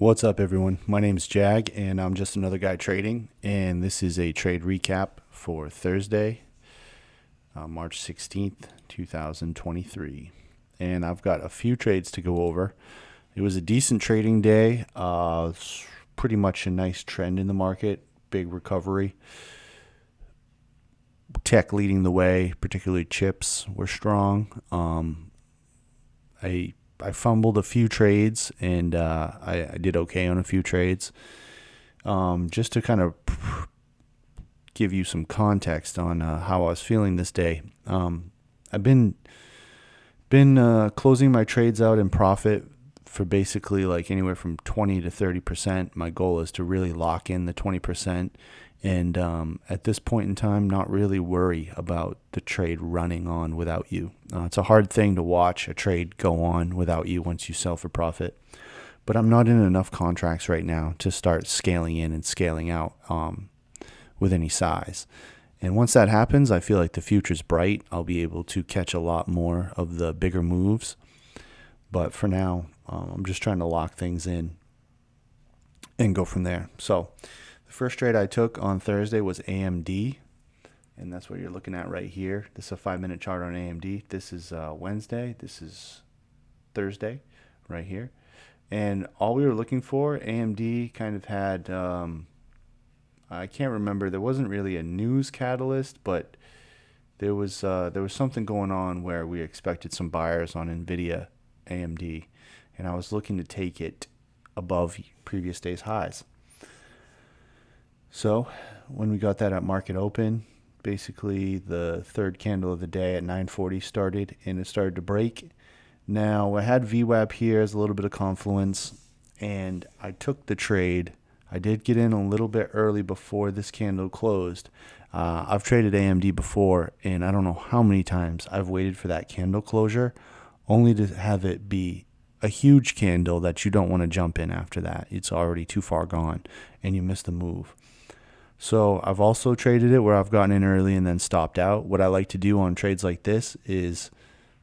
What's up, everyone? My name is Jag, and I'm just another guy trading. And this is a trade recap for Thursday, March 16th, 2023. And I've got a few trades to go over. It was a decent trading day. Pretty much a nice trend in the market, big recovery. Tech leading the way, particularly chips were strong. I fumbled a few trades, and I did okay on a few trades. Just to kind of give you some context on how I was feeling this day. I've been closing my trades out in profit for basically like anywhere from 20 to 30%. My goal is to really lock in the 20%. And at this point in time, not really worry about the trade running on without you. It's a hard thing to watch a trade go on without you once you sell for profit. But I'm not in enough contracts right now to start scaling in and scaling out with any size. And once that happens, I feel like the future's bright. I'll be able to catch a lot more of the bigger moves. But for now, I'm just trying to lock things in and go from there. So the first trade I took on Thursday was AMD, and that's what you're looking at right here. This is a 5-minute chart on AMD. This is Wednesday. This is Thursday right here. And all we were looking for, AMD kind of had, I can't remember, there wasn't really a news catalyst, but there was something going on where we expected some buyers on NVIDIA AMD, and I was looking to take it above previous day's highs. So when we got that at market open, basically the third candle of the day at 9:40 started, and it started to break. Now I had VWAP here as a little bit of confluence, and I took the trade. I did get in a little bit early before this candle closed. I've traded AMD before, and I don't know how many times I've waited for that candle closure only to have it be a huge candle that you don't want to jump in after that. It's already too far gone, and you miss the move. So I've also traded it where I've gotten in early and then stopped out. What I like to do on trades like this is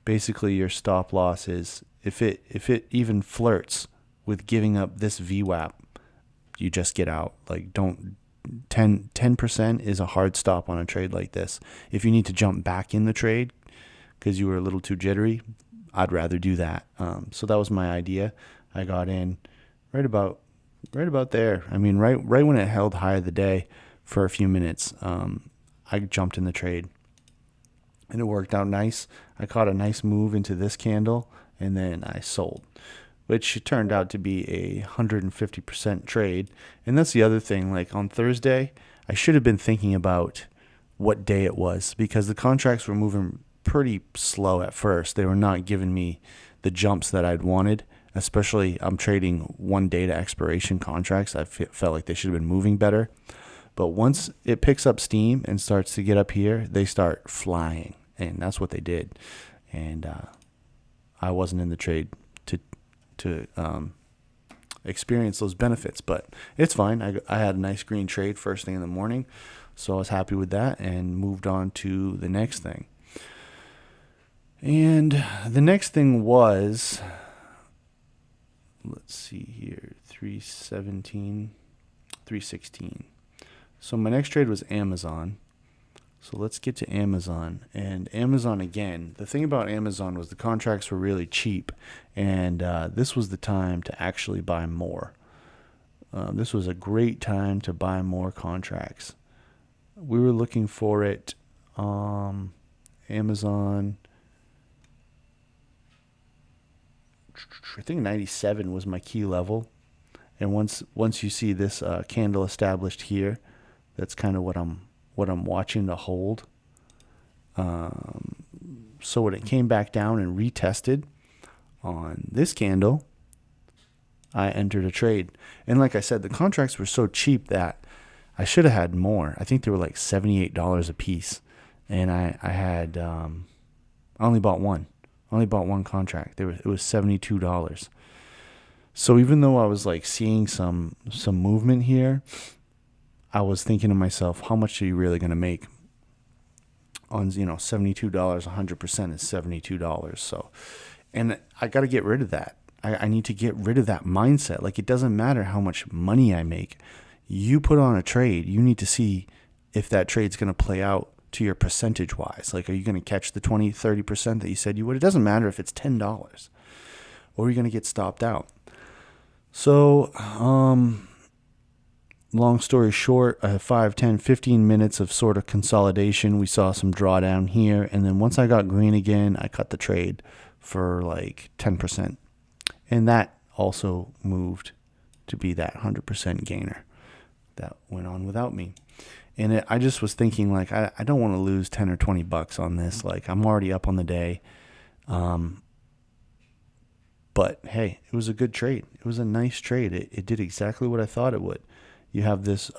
basically your stop loss is if it even flirts with giving up this VWAP, you just get out. Like 10% is a hard stop on a trade like this. If you need to jump back in the trade because you were a little too jittery, I'd rather do that. So that was my idea. I got in right about there. I mean, right when it held high of the day for a few minutes, I jumped in the trade, and it worked out nice. I caught a nice move into this candle, and then I sold, which turned out to be a 150% trade. And that's the other thing. Like on Thursday, I should have been thinking about what day it was, because the contracts were moving pretty slow at first. They were not giving me the jumps that I'd wanted. Especially, I'm trading 1 day to expiration contracts. I felt like they should have been moving better. But once it picks up steam and starts to get up here, they start flying. And that's what they did. And I wasn't in the trade to experience those benefits. But it's fine. I had a nice green trade first thing in the morning. So I was happy with that and moved on to the next thing. And the next thing was, let's see here, 316. So my next trade was Amazon. So let's get to Amazon. And Amazon, again, the thing about Amazon was the contracts were really cheap, and this was the time to actually buy more. This was a great time to buy more contracts. We were looking for it. Amazon, I think 97 was my key level, and once you see this candle established here, that's kind of what I'm watching to hold. So when it came back down and retested on this candle, I entered a trade. And like I said, the contracts were so cheap that I should have had more. I think they were like $78 a piece, and I had I only bought one. I only bought one contract. It was $72. So even though I was like seeing some movement here, I was thinking to myself, how much are you really going to make on, $72? 100% is $72. So, and I got to get rid of that. I need to get rid of that mindset. Like, it doesn't matter how much money I make. You put on a trade, you need to see if that trade's going to play out to your percentage wise. Like, are you going to catch the 20, 30% that you said you would? It doesn't matter if it's $10, or are you going to get stopped out? So, long story short, I have 5, 10, 15 minutes of sort of consolidation. We saw some drawdown here. And then once I got green again, I cut the trade for like 10%. And that also moved to be that 100% gainer that went on without me. And I just was thinking, like, I don't want to lose 10 or 20 bucks on this. Like, I'm already up on the day. But hey, it was a good trade. It was a nice trade. It did exactly what I thought it would. You have this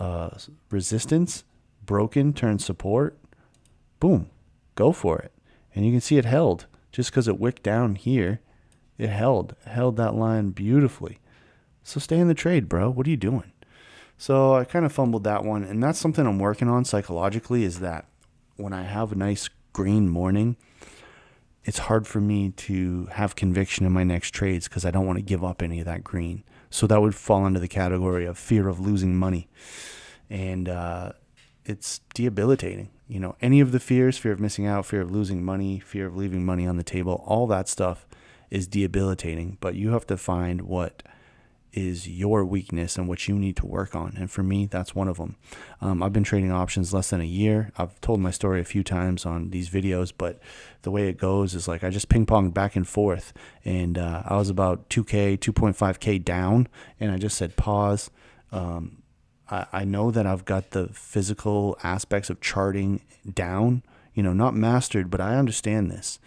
resistance, broken, turn support. Boom, go for it. And you can see it held. Just because it wicked down here, it held that line beautifully. So stay in the trade, bro. What are you doing? So I kind of fumbled that one. And that's something I'm working on psychologically, is that when I have a nice green morning, it's hard for me to have conviction in my next trades because I don't want to give up any of that green. So that would fall into the category of fear of losing money. And it's debilitating. You know, any of the fears, fear of missing out, fear of losing money, fear of leaving money on the table, all that stuff is debilitating. But you have to find what is your weakness and what you need to work on. And for me, that's one of them. I've been trading options less than a year. I've told my story a few times on these videos, but the way it goes is like I just ping ponged back and forth. And I was about 2K, 2.5K down, and I just said pause. I know that I've got the physical aspects of charting down, you know, not mastered, but I understand this.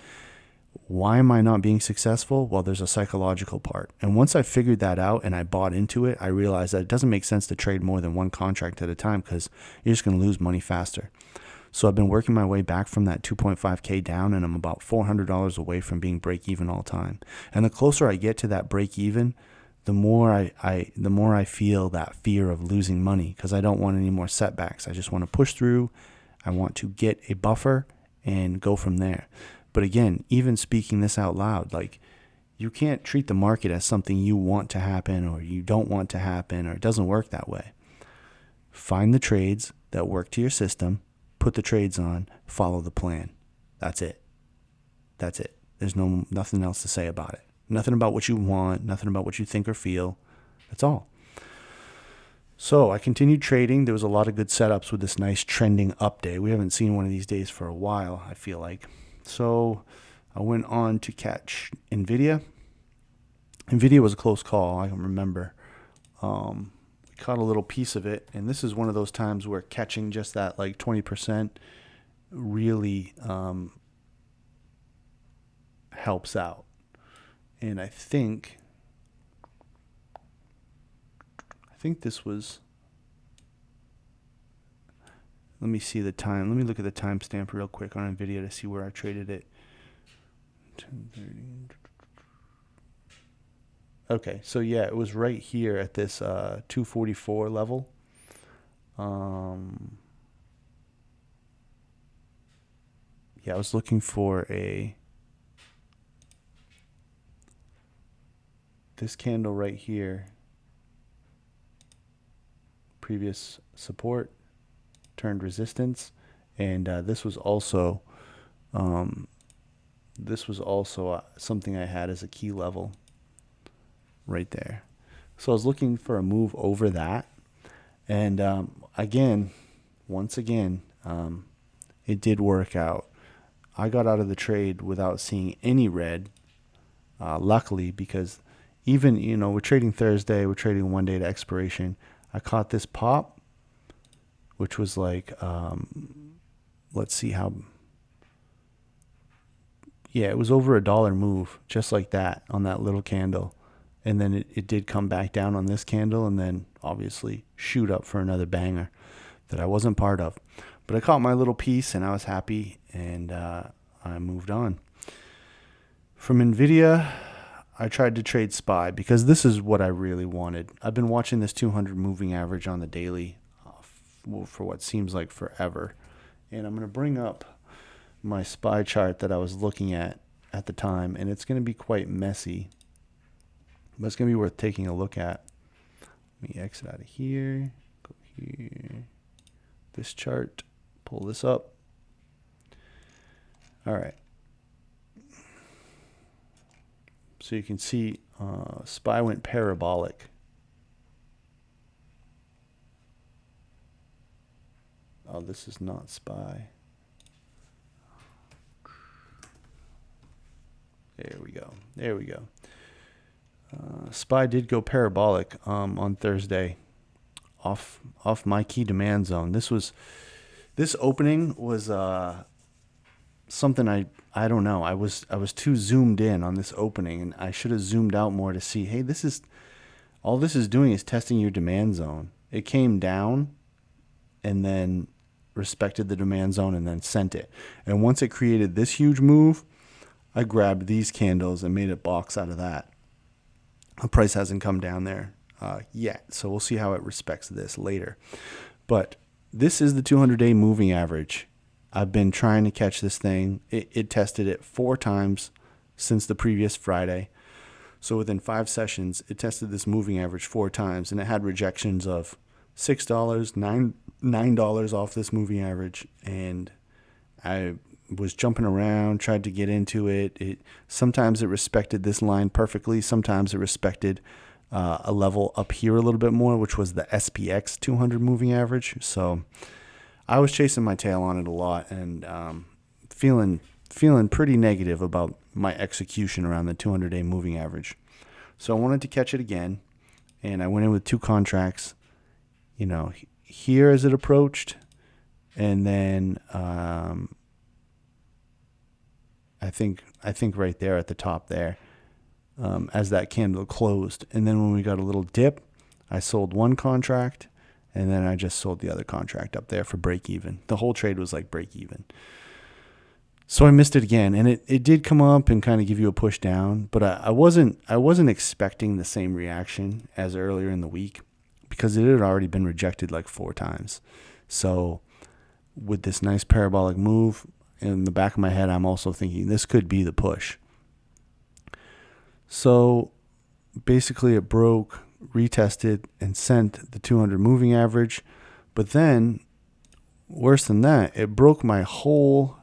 Why am I not being successful? Well, there's a psychological part. And once I figured that out and I bought into it, I realized that it doesn't make sense to trade more than one contract at a time because you're just going to lose money faster. So I've been working my way back from that 2.5K down, and I'm about $400 away from being break even all time. And the closer I get to that break even, the more I feel that fear of losing money because I don't want any more setbacks. I just want to push through. I want to get a buffer and go from there. But again, even speaking this out loud, like, you can't treat the market as something you want to happen or you don't want to happen, or it doesn't work that way. Find the trades that work to your system, put the trades on, follow the plan. That's it. That's it. There's nothing else to say about it. Nothing about what you want, nothing about what you think or feel. That's all. So I continued trading. There was a lot of good setups with this nice trending up day. We haven't seen one of these days for a while, I feel like. So I went on to catch NVIDIA. NVIDIA was a close call, I can remember. We caught a little piece of it, and this is one of those times where catching just that like 20% really helps out. And I think this was, let me see the time. Let me look at the timestamp real quick on NVIDIA to see where I traded it. 10:30. Okay, so yeah, it was right here at this 244 level. Yeah, I was looking for this candle right here. Previous support turned resistance, and this was also something I had as a key level right there. So I was looking for a move over that, and once again, it did work out. I got out of the trade without seeing any red, luckily, because even, you know, we're trading Thursday, we're trading one day to expiration. I caught this pop, which was like, let's see how, yeah, it was over $1 move, just like that on that little candle. And then it did come back down on this candle, and then obviously shoot up for another banger that I wasn't part of. But I caught my little piece, and I was happy, and I moved on. From NVIDIA, I tried to trade SPY because this is what I really wanted. I've been watching this 200 moving average on the daily for what seems like forever. And I'm going to bring up my SPY chart that I was looking at the time, and it's going to be quite messy. but it's going to be worth taking a look at. Let me exit out of here, go here, this chart, pull this up. All right. So you can see SPY went parabolic. Oh, this is not SPY. There we go. There we go. SPY did go parabolic on Thursday, off my key demand zone. This opening was something I don't know. I was too zoomed in on this opening, and I should have zoomed out more to see. Hey, all this is doing is testing your demand zone. It came down, and then respected the demand zone, and then sent it. And once it created this huge move, I grabbed these candles and made a box out of that. The price hasn't come down there yet, so we'll see how it respects this later. But this is the 200-day moving average. I've been trying to catch this thing. It tested it 4 times since the previous Friday. So within 5 sessions, it tested this moving average 4 times, and it had rejections of $6, $9 off this moving average. And I was jumping around, tried to get into it. Sometimes it respected this line perfectly. Sometimes it respected a level up here a little bit more, which was the SPX 200 moving average. So I was chasing my tail on it a lot, and feeling pretty negative about my execution around the 200-day moving average. So I wanted to catch it again, and I went in with 2 contracts. You know, here as it approached, and then I think right there at the top there, as that candle closed. And then when we got a little dip, I sold 1 contract, and then I just sold the other contract up there for break even. The whole trade was like break even. So I missed it again, and it did come up and kind of give you a push down, but I wasn't expecting the same reaction as earlier in the week, because it had already been rejected like 4 times. So with this nice parabolic move, in the back of my head, I'm also thinking this could be the push. So basically it broke, retested, and sent the 200 moving average. But then, worse than that, it broke my whole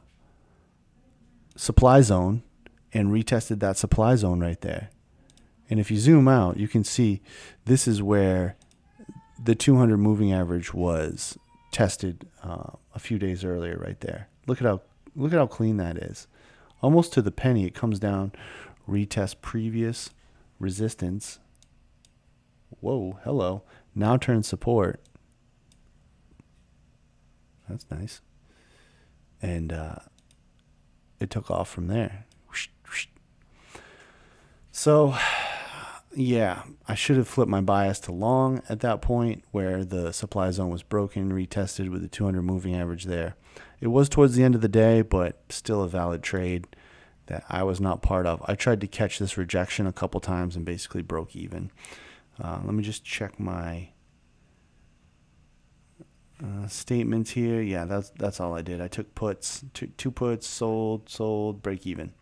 supply zone and retested that supply zone right there. And if you zoom out, you can see this is where the 200 moving average was tested a few days earlier right there. Look at how clean that is. Almost to the penny. It comes down, retest previous resistance. Whoa, hello. Now turn support. That's nice. And it took off from there. So, yeah, I should have flipped my bias to long at that point, where the supply zone was broken, retested with the 200 moving average there. It was towards the end of the day, but still a valid trade that I was not part of. I tried to catch this rejection a couple times and basically broke even. Let me just check my statements here. Yeah, that's all I did. I took puts, 2 puts, sold, break even.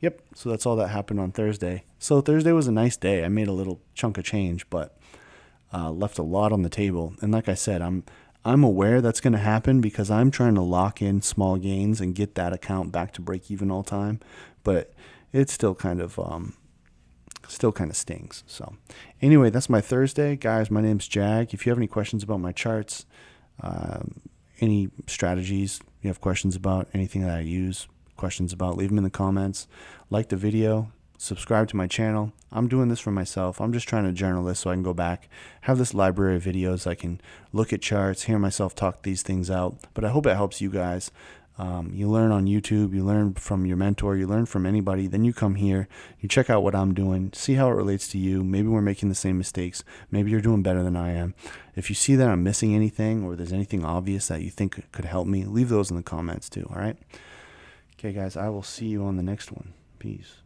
Yep, so that's all that happened on Thursday. So Thursday was a nice day. I made a little chunk of change, but left a lot on the table. And like I said, I'm aware that's going to happen because I'm trying to lock in small gains and get that account back to break even all time. But it still kind of stings. So anyway, that's my Thursday. Guys, my name's Jag. If you have any questions about my charts, any strategies you have questions about, anything that I use, questions about, leave them in the comments. Like the video, subscribe to my channel. I'm doing this for myself. I'm just trying to journal this so I can go back, have this library of videos. I can look at charts, hear myself talk these things out. But I hope it helps you guys. You learn on YouTube, you learn from your mentor, you learn from anybody. Then you come here, you check out what I'm doing, see how it relates to you. Maybe we're making the same mistakes. Maybe you're doing better than I am. If you see that I'm missing anything or there's anything obvious that you think could help me, leave those in the comments too, all right? Okay, guys, I will see you on the next one. Peace.